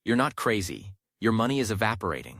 You're not crazy. Your money is evaporating.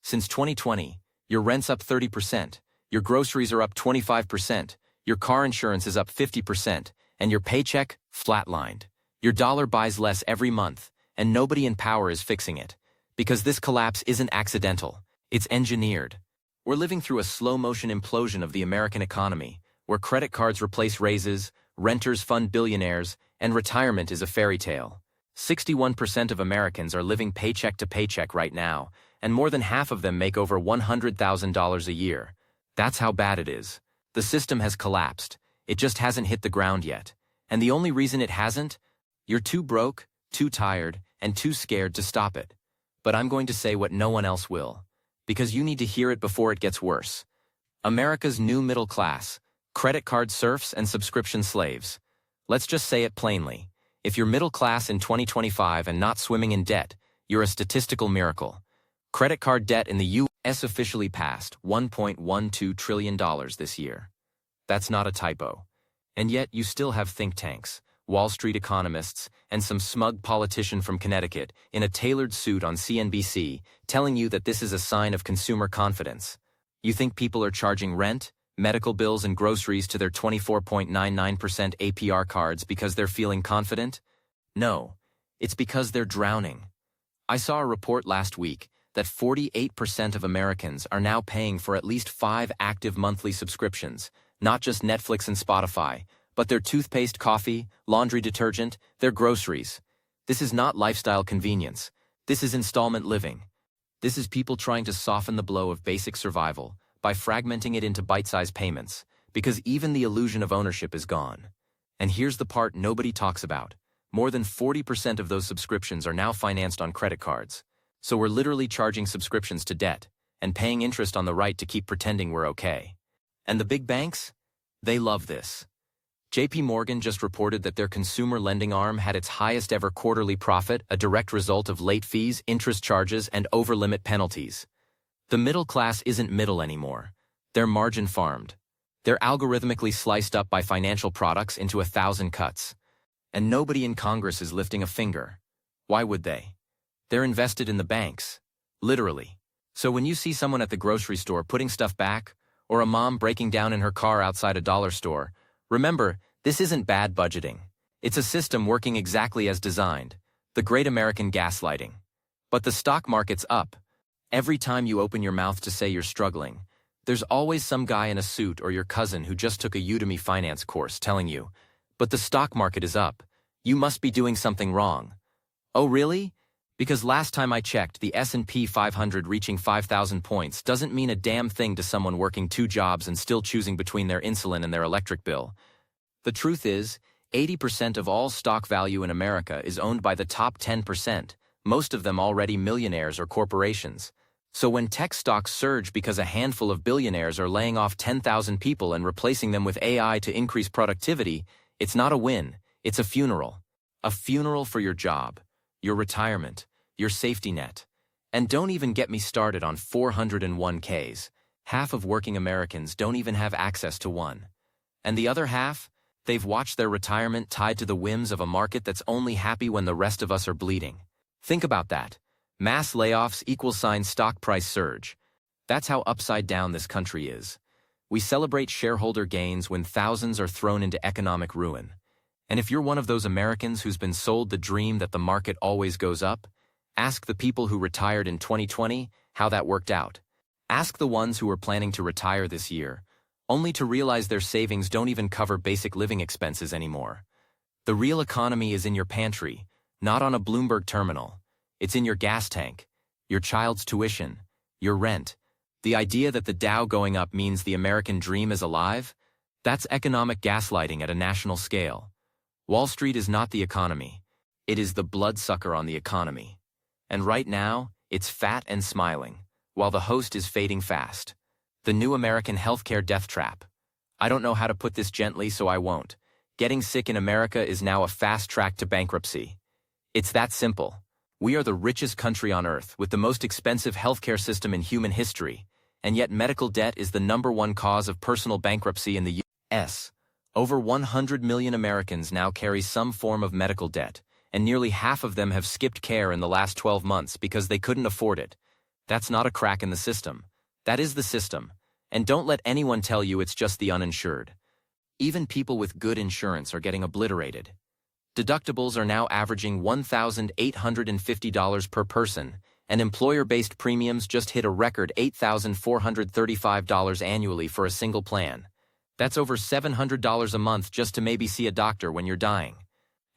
Since 2020, your rent's up 30%, your groceries are up 25%, your car insurance is up 50%, and your paycheck flatlined. Your dollar buys less every month, and nobody in power is fixing it. Because this collapse isn't accidental, it's engineered. We're living through a slow-motion implosion of the American economy, where credit cards replace raises, renters fund billionaires, and retirement is a fairy tale. 61% of Americans are living paycheck to paycheck right now, and more than half of them make over $100,000 a year. That's how bad it is. The system has collapsed. It just hasn't hit the ground yet. And the only reason it hasn't? You're too broke, too tired, and too scared to stop it. But I'm going to say what no one else will. Because you need to hear it before it gets worse. America's new middle class, credit card serfs and subscription slaves. Let's just say it plainly. If you're middle class in 2025 and not swimming in debt, you're a statistical miracle. Credit card debt in the U.S. officially passed $1.12 trillion this year. That's not a typo. And yet you still have think tanks, Wall Street economists, and some smug politician from Connecticut in a tailored suit on CNBC telling you that this is a sign of consumer confidence. You think people are charging rent, medical bills, and groceries to their 24.99% APR cards because they're feeling confident? No, it's because they're drowning. I saw a report last week that 48% of Americans are now paying for at least 5 active monthly subscriptions, not just Netflix and Spotify, but their toothpaste, coffee, laundry detergent, their groceries. This is not lifestyle convenience. This is installment living. This is people trying to soften the blow of basic survival by fragmenting it into bite-sized payments, because even the illusion of ownership is gone. And here's the part nobody talks about. More than 40% of those subscriptions are now financed on credit cards. So we're literally charging subscriptions to debt and paying interest on the right to keep pretending we're okay. And the big banks? They love this. JP Morgan just reported that their consumer lending arm had its highest ever quarterly profit, a direct result of late fees, interest charges, and over-limit penalties. The middle class isn't middle anymore. They're margin farmed. They're algorithmically sliced up by financial products into 1,000 cuts. And nobody in Congress is lifting a finger. Why would they? They're invested in the banks. Literally. So when you see someone at the grocery store putting stuff back, or a mom breaking down in her car outside a dollar store, remember, this isn't bad budgeting. It's a system working exactly as designed. The great American gaslighting. But the stock market's up. Every time you open your mouth to say you're struggling, there's always some guy in a suit or your cousin who just took a Udemy finance course telling you, but the stock market is up. You must be doing something wrong. Oh, really? Because last time I checked, the S&P 500 reaching 5,000 points doesn't mean a damn thing to someone working 2 jobs and still choosing between their insulin and their electric bill. The truth is, 80% of all stock value in America is owned by the top 10%, most of them already millionaires or corporations. So when tech stocks surge because a handful of billionaires are laying off 10,000 people and replacing them with AI to increase productivity, it's not a win, it's a funeral. A funeral for your job, your retirement, your safety net. And don't even get me started on 401ks. Half of working Americans don't even have access to one. And the other half? They've watched their retirement tied to the whims of a market that's only happy when the rest of us are bleeding. Think about that. Mass layoffs = stock price surge. That's how upside down this country is. We celebrate shareholder gains when thousands are thrown into economic ruin. And if you're one of those Americans who's been sold the dream that the market always goes up, ask the people who retired in 2020 how that worked out. Ask the ones who are planning to retire this year, only to realize their savings don't even cover basic living expenses anymore. The real economy is in your pantry, not on a Bloomberg terminal. It's in your gas tank, your child's tuition, your rent. The idea that the Dow going up means the American dream is alive? That's economic gaslighting at a national scale. Wall Street is not the economy. It is the bloodsucker on the economy. And right now, it's fat and smiling, while the host is fading fast. The new American healthcare death trap. I don't know how to put this gently, so I won't. Getting sick in America is now a fast track to bankruptcy. It's that simple. We are the richest country on earth with the most expensive healthcare system in human history, and yet medical debt is the #1 cause of personal bankruptcy in the U.S. Over 100 million Americans now carry some form of medical debt, and nearly half of them have skipped care in the last 12 months because they couldn't afford it. That's not a crack in the system. That is the system. And don't let anyone tell you it's just the uninsured. Even people with good insurance are getting obliterated. Deductibles are now averaging $1,850 per person, and employer-based premiums just hit a record $8,435 annually for a single plan. That's over $700 a month just to maybe see a doctor when you're dying.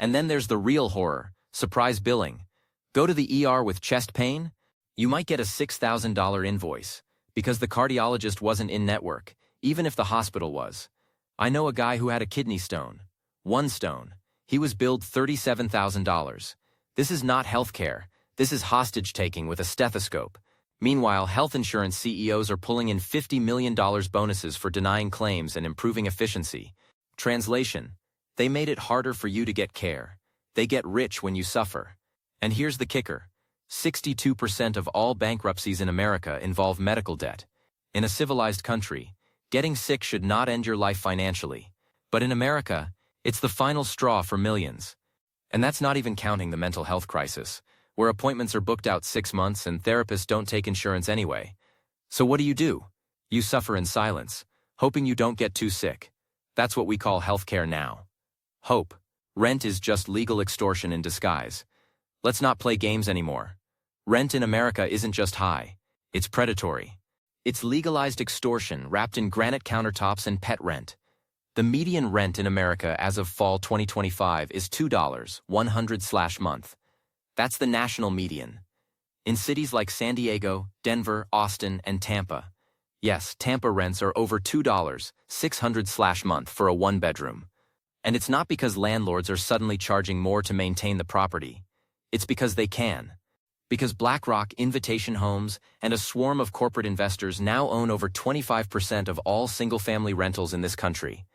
And then there's the real horror, surprise billing. Go to the ER with chest pain? You might get a $6,000 invoice, because the cardiologist wasn't in network, even if the hospital was. I know a guy who had a kidney stone. One stone. He was billed $37,000. This is not healthcare. This is hostage-taking with a stethoscope. Meanwhile, health insurance CEOs are pulling in $50 million bonuses for denying claims and improving efficiency. Translation: they made it harder for you to get care. They get rich when you suffer. And here's the kicker. 62% of all bankruptcies in America involve medical debt. In a civilized country, getting sick should not end your life financially. But in America, it's the final straw for millions. And that's not even counting the mental health crisis, where appointments are booked out 6 months and therapists don't take insurance anyway. So what do? You suffer in silence, hoping you don't get too sick. That's what we call healthcare now. Hope. Rent is just legal extortion in disguise. Let's not play games anymore. Rent in America isn't just high. It's predatory. It's legalized extortion wrapped in granite countertops and pet rent. The median rent in America as of fall 2025 is $200/month. That's the national median. In cities like San Diego, Denver, Austin, and Tampa. Yes, Tampa rents are over $2,600/month for a one-bedroom. And it's not because landlords are suddenly charging more to maintain the property. It's because they can. Because BlackRock, Invitation Homes, and a swarm of corporate investors now own over 25% of all single-family rentals in this country.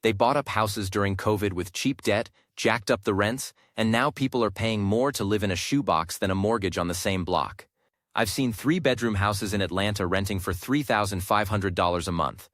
They bought up houses during COVID with cheap debt, jacked up the rents, and now people are paying more to live in a shoebox than a mortgage on the same block. I've seen 3-bedroom houses in Atlanta renting for $3,500 a month.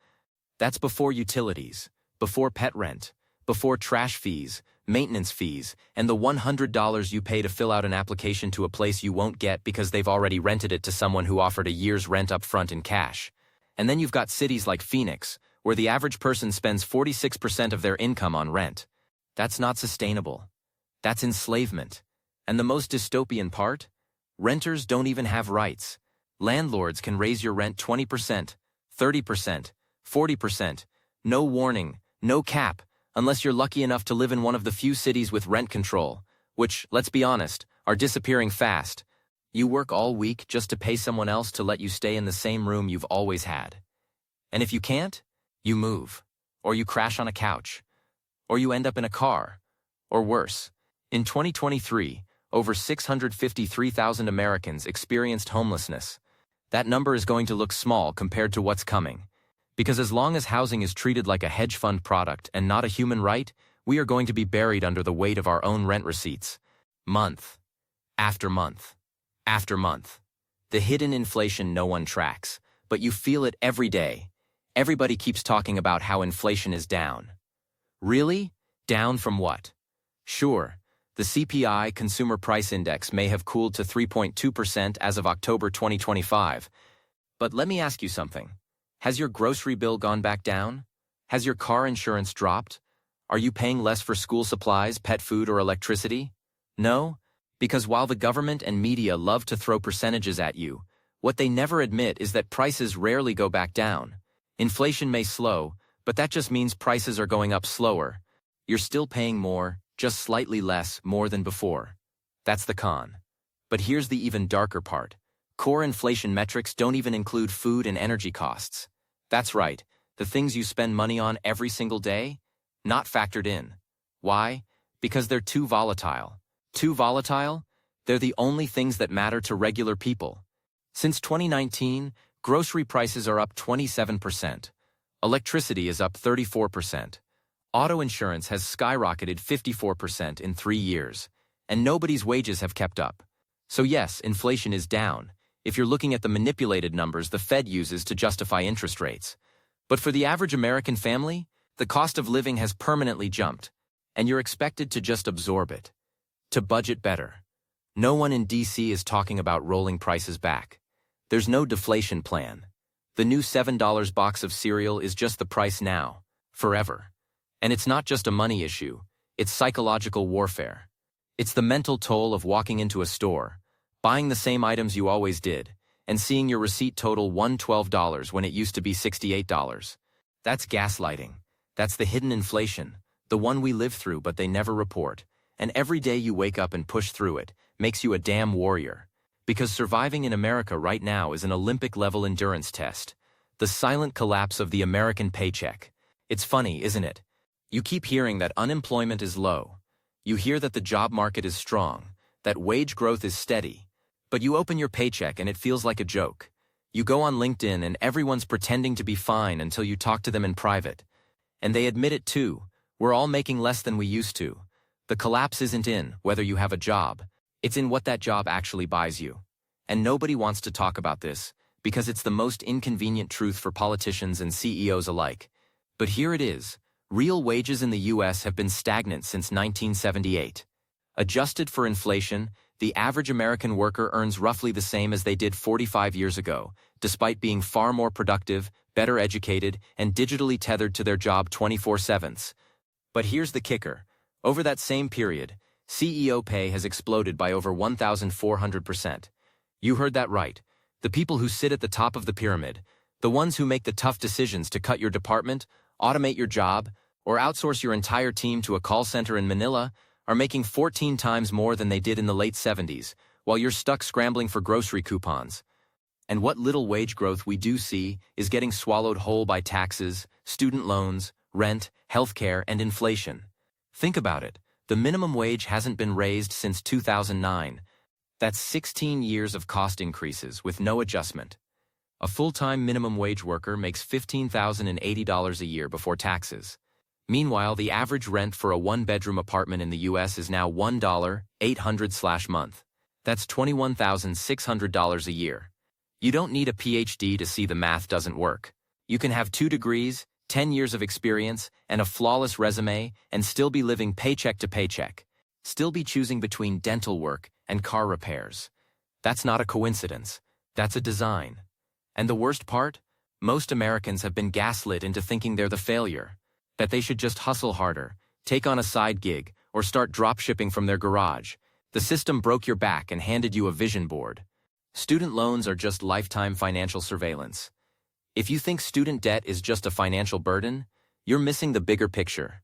That's before utilities, before pet rent, before trash fees, maintenance fees, and the $100 you pay to fill out an application to a place you won't get because they've already rented it to someone who offered a year's rent up front in cash. And then you've got cities like Phoenix, where the average person spends 46% of their income on rent. That's not sustainable. That's enslavement. And the most dystopian part? Renters don't even have rights. Landlords can raise your rent 20%, 30%, 40%, no warning, no cap, unless you're lucky enough to live in one of the few cities with rent control, which, let's be honest, are disappearing fast. You work all week just to pay someone else to let you stay in the same room you've always had. And if you can't, you move, or you crash on a couch, or you end up in a car, or worse. In 2023, over 653,000 Americans experienced homelessness. That number is going to look small compared to what's coming. Because as long as housing is treated like a hedge fund product and not a human right, we are going to be buried under the weight of our own rent receipts. Month after month after month. The hidden inflation no one tracks, but you feel it every day. Everybody keeps talking about how inflation is down. Really? Down from what? Sure, the CPI, Consumer Price Index, may have cooled to 3.2% as of October 2025. But let me ask you something. Has your grocery bill gone back down? Has your car insurance dropped? Are you paying less for school supplies, pet food, or electricity? No? Because while the government and media love to throw percentages at you, what they never admit is that prices rarely go back down. Inflation may slow, but that just means prices are going up slower. You're still paying more, just slightly less, more than before. That's the con. But here's the even darker part. Core inflation metrics don't even include food and energy costs. That's right, the things you spend money on every single day? Not factored in. Why? Because they're too volatile. Too volatile? They're the only things that matter to regular people. Since 2019, grocery prices are up 27%. Electricity is up 34%. Auto insurance has skyrocketed 54% in 3 years. And nobody's wages have kept up. So yes, inflation is down, if you're looking at the manipulated numbers the Fed uses to justify interest rates. But for the average American family, the cost of living has permanently jumped, and you're expected to just absorb it. To budget better. No one in DC is talking about rolling prices back. There's no deflation plan. The new $7 box of cereal is just the price now, forever. And it's not just a money issue, it's psychological warfare. It's the mental toll of walking into a store, buying the same items you always did, and seeing your receipt total $112 when it used to be $68. That's gaslighting. That's the hidden inflation, the one we live through but they never report. And every day you wake up and push through it makes you a damn warrior. Because surviving in America right now is an Olympic-level endurance test. The silent collapse of the American paycheck. It's funny, isn't it? You keep hearing that unemployment is low. You hear that the job market is strong, that wage growth is steady. But you open your paycheck and it feels like a joke. You go on LinkedIn and everyone's pretending to be fine until you talk to them in private. And they admit it too. We're all making less than we used to. The collapse isn't in whether you have a job. It's in what that job actually buys you. And nobody wants to talk about this because it's the most inconvenient truth for politicians and CEOs alike. But here it is. Real wages in the US have been stagnant since 1978. Adjusted for inflation, the average American worker earns roughly the same as they did 45 years ago, despite being far more productive, better educated, and digitally tethered to their job 24/7. But here's the kicker. Over that same period, CEO pay has exploded by over 1,400%. You heard that right. The people who sit at the top of the pyramid, the ones who make the tough decisions to cut your department, automate your job, or outsource your entire team to a call center in Manila, are making 14 times more than they did in the late 70s, while you're stuck scrambling for grocery coupons. And what little wage growth we do see is getting swallowed whole by taxes, student loans, rent, healthcare, and inflation. Think about it. The minimum wage hasn't been raised since 2009. That's 16 years of cost increases with no adjustment. A full-time minimum wage worker makes $15,080 a year before taxes. Meanwhile, the average rent for a one-bedroom apartment in the US is now $1,800/month. That's $21,600 a year. You don't need a PhD to see the math doesn't work. You can have 2 degrees, 10 years of experience, and a flawless resume, and still be living paycheck to paycheck. Still be choosing between dental work and car repairs. That's not a coincidence. That's a design. And the worst part? Most Americans have been gaslit into thinking they're the failure. That they should just hustle harder, take on a side gig, or start dropshipping from their garage. The system broke your back and handed you a vision board. Student loans are just lifetime financial surveillance. If you think student debt is just a financial burden, you're missing the bigger picture.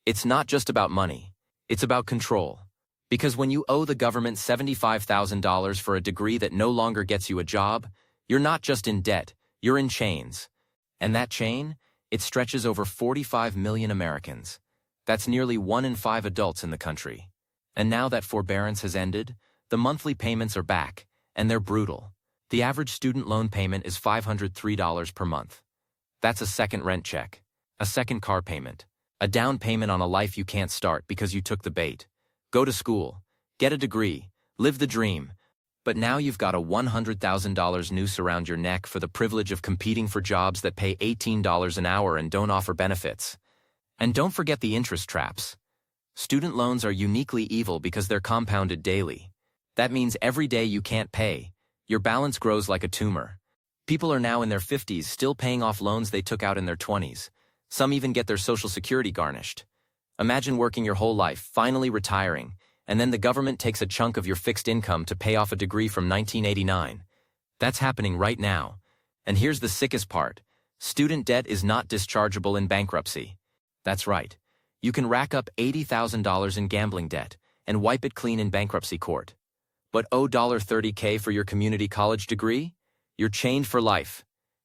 It's not just about money. It's about control. Because when you owe the government $75,000 for a degree that no longer gets you a job, you're not just in debt, you're in chains. And that chain? It stretches over 45 million Americans. That's nearly 1 in 5 adults in the country. And now that forbearance has ended, the monthly payments are back, and they're brutal. The average student loan payment is $503 per month. That's a second rent check, a second car payment, a down payment on a life you can't start because you took the bait. Go to school, get a degree, live the dream. But now you've got a $100,000 noose around your neck for the privilege of competing for jobs that pay $18 an hour and don't offer benefits. And don't forget the interest traps. Student loans are uniquely evil because they're compounded daily. That means every day you can't pay, your balance grows like a tumor. People are now in their 50s still paying off loans they took out in their 20s. Some even get their Social Security garnished. Imagine working your whole life, finally retiring, and then the government takes a chunk of your fixed income to pay off a degree from 1989. That's happening right now. And here's the sickest part. Student debt is not dischargeable in bankruptcy. That's right. You can rack up $80,000 in gambling debt and wipe it clean in bankruptcy court. But owe $30K for your community college degree? You're chained for life.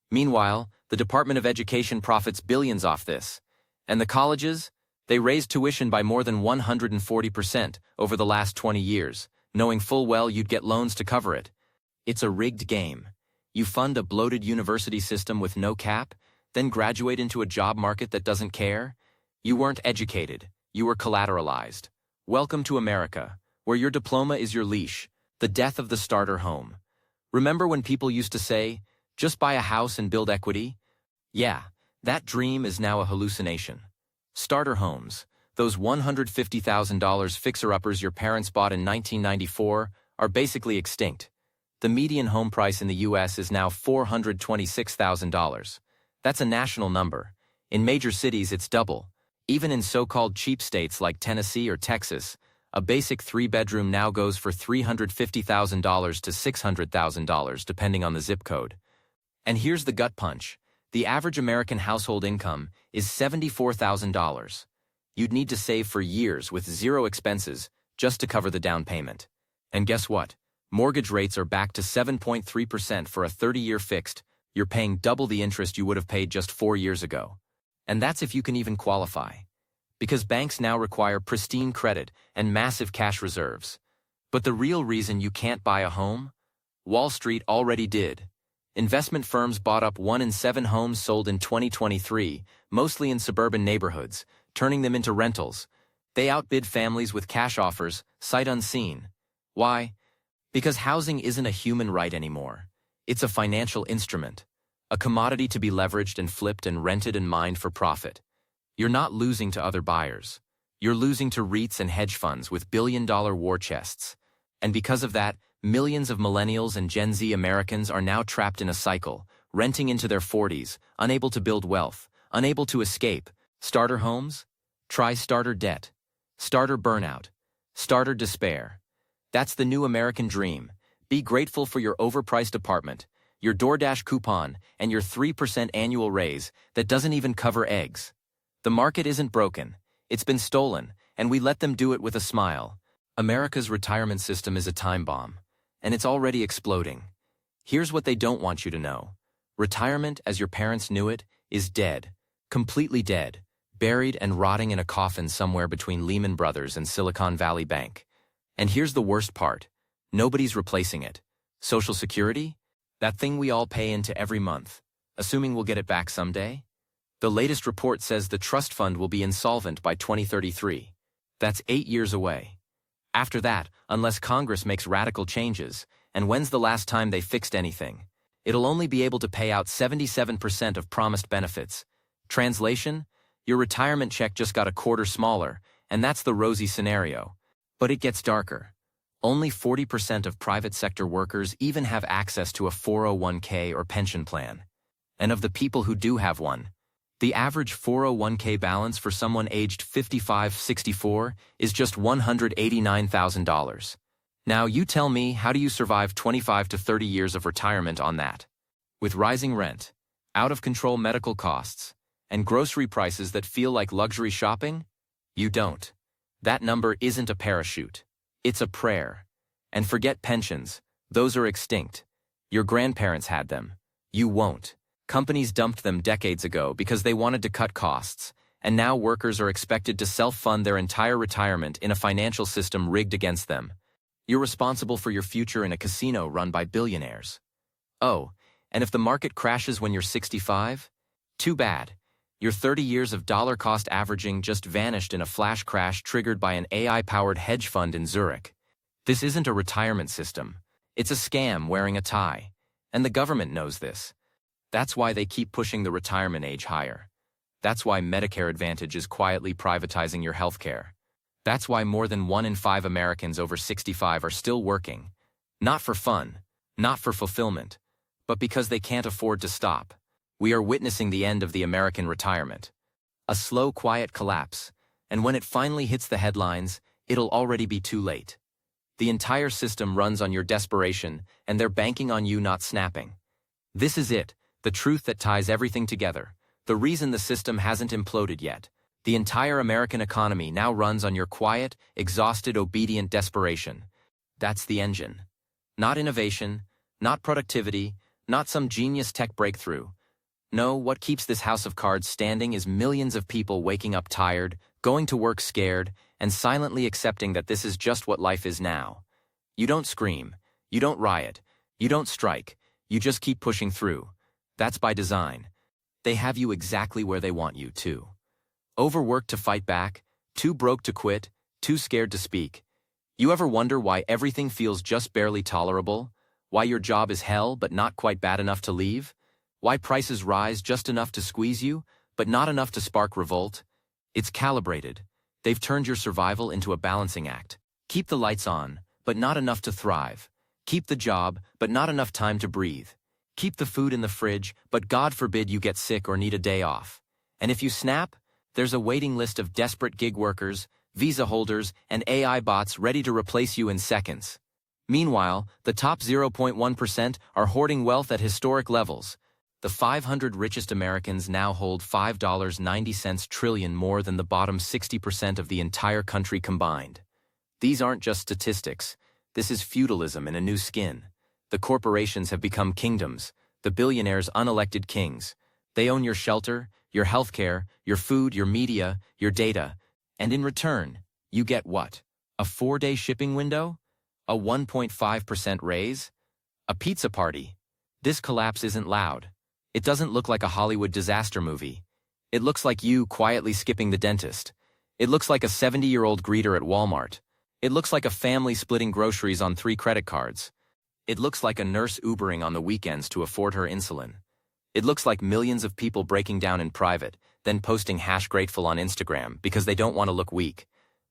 Meanwhile, the Department of Education profits billions off this. And the colleges? They raised tuition by more than 140% over the last 20 years, knowing full well you'd get loans to cover it. It's a rigged game. You fund a bloated university system with no cap, then graduate into a job market that doesn't care? You weren't educated. You were collateralized. Welcome to America, where your diploma is your leash, the death of the starter home. Remember when people used to say, just buy a house and build equity? Yeah, that dream is now a hallucination. Starter homes, Those $150,000 fixer-uppers your parents bought in 1994 are basically extinct. The median home price in the U.S. is now $426,000. That's a national number. In major cities, it's double. Even in so-called cheap states like Tennessee or Texas, a basic three-bedroom now goes for $350,000 to $600,000 depending on the zip code. And here's the gut punch. The average American household income is $74,000. You'd need to save for years with zero expenses just to cover the down payment. And guess what? Mortgage rates are back to 7.3% for a 30-year fixed. You're paying double the interest you would have paid just 4 years ago. And that's if you can even qualify. Because banks now require pristine credit and massive cash reserves. But the real reason you can't buy a home? Wall Street already did. Investment firms bought up 1 in 7 homes sold in 2023, mostly in suburban neighborhoods, turning them into rentals. They outbid families with cash offers, sight unseen. Why? Because housing isn't a human right anymore. It's a financial instrument, a commodity to be leveraged and flipped and rented and mined for profit. You're not losing to other buyers. You're losing to REITs and hedge funds with billion-dollar war chests. And because of that, millions of millennials and Gen Z Americans are now trapped in a cycle, renting into their 40s, unable to build wealth, unable to escape. Starter homes? Try starter debt. Starter burnout. Starter despair. That's the new American dream. Be grateful for your overpriced apartment, your DoorDash coupon, and your 3% annual raise that doesn't even cover eggs. The market isn't broken. It's been stolen, and we let them do it with a smile. America's retirement system is a time bomb, and it's already exploding. Here's what they don't want you to know. Retirement, as your parents knew it, is dead. Completely dead. Buried and rotting in a coffin somewhere between Lehman Brothers and Silicon Valley Bank. And here's the worst part. Nobody's replacing it. Social Security? That thing we all pay into every month, assuming we'll get it back someday? The latest report says the trust fund will be insolvent by 2033. That's 8 years away. After that, unless Congress makes radical changes, and when's the last time they fixed anything? It'll only be able to pay out 77% of promised benefits. Translation? Your retirement check just got a quarter smaller, and that's the rosy scenario. But it gets darker. Only 40% of private sector workers even have access to a 401k or pension plan. And of the people who do have one, the average 401k balance for someone aged 55-64 is just $189,000. Now you tell me, how do you survive 25 to 30 years of retirement on that? With rising rent, out-of-control medical costs, and grocery prices that feel like luxury shopping? You don't. That number isn't a parachute. It's a prayer. And forget pensions. Those are extinct. Your grandparents had them. You won't. Companies dumped them decades ago because they wanted to cut costs, and now workers are expected to self-fund their entire retirement in a financial system rigged against them. You're responsible for your future in a casino run by billionaires. Oh, and if the market crashes when you're 65? Too bad. Your 30 years of dollar-cost averaging just vanished in a flash crash triggered by an AI-powered hedge fund in Zurich. This isn't a retirement system. It's a scam wearing a tie. And the government knows this. That's why they keep pushing the retirement age higher. That's why Medicare Advantage is quietly privatizing your health care. That's why more than 1 in 5 Americans over 65 are still working. Not for fun, not for fulfillment, but because they can't afford to stop. We are witnessing the end of the American retirement. A slow, quiet collapse, and when it finally hits the headlines, it'll already be too late. The entire system runs on your desperation, and they're banking on you not snapping. This is it, the truth that ties everything together, the reason the system hasn't imploded yet. The entire American economy now runs on your quiet, exhausted, obedient desperation. That's the engine. Not innovation, not productivity, not some genius tech breakthrough. No, what keeps this house of cards standing is millions of people waking up tired, going to work scared, and silently accepting that this is just what life is now. You don't scream, you don't riot, you don't strike, you just keep pushing through. That's by design. They have you exactly where they want you to. Overworked to fight back, too broke to quit, too scared to speak. You ever wonder why everything feels just barely tolerable? Why your job is hell but not quite bad enough to leave? Why prices rise just enough to squeeze you, but not enough to spark revolt? It's calibrated. They've turned your survival into a balancing act. Keep the lights on, but not enough to thrive. Keep the job, but not enough time to breathe. Keep the food in the fridge, but God forbid you get sick or need a day off. And if you snap, there's a waiting list of desperate gig workers, visa holders, and AI bots ready to replace you in seconds. Meanwhile, the top 0.1% are hoarding wealth at historic levels. The 500 richest Americans now hold $5.90 trillion more than the bottom 60% of the entire country combined. These aren't just statistics. This is feudalism in a new skin. The corporations have become kingdoms, the billionaires unelected kings. They own your shelter, your healthcare, your food, your media, your data. And in return, you get what? A 4-day shipping window? A 1.5% raise? A pizza party? This collapse isn't loud. It doesn't look like a Hollywood disaster movie. It looks like you quietly skipping the dentist. It looks like a 70-year-old greeter at Walmart. It looks like a family splitting groceries on 3 credit cards. It looks like a nurse Ubering on the weekends to afford her insulin. It looks like millions of people breaking down in private, then posting #grateful on Instagram because they don't want to look weak.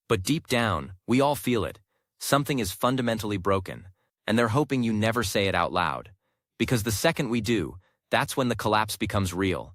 But deep down, we all feel it. Something is fundamentally broken, and they're hoping you never say it out loud. Because the second we do, that's when the collapse becomes real.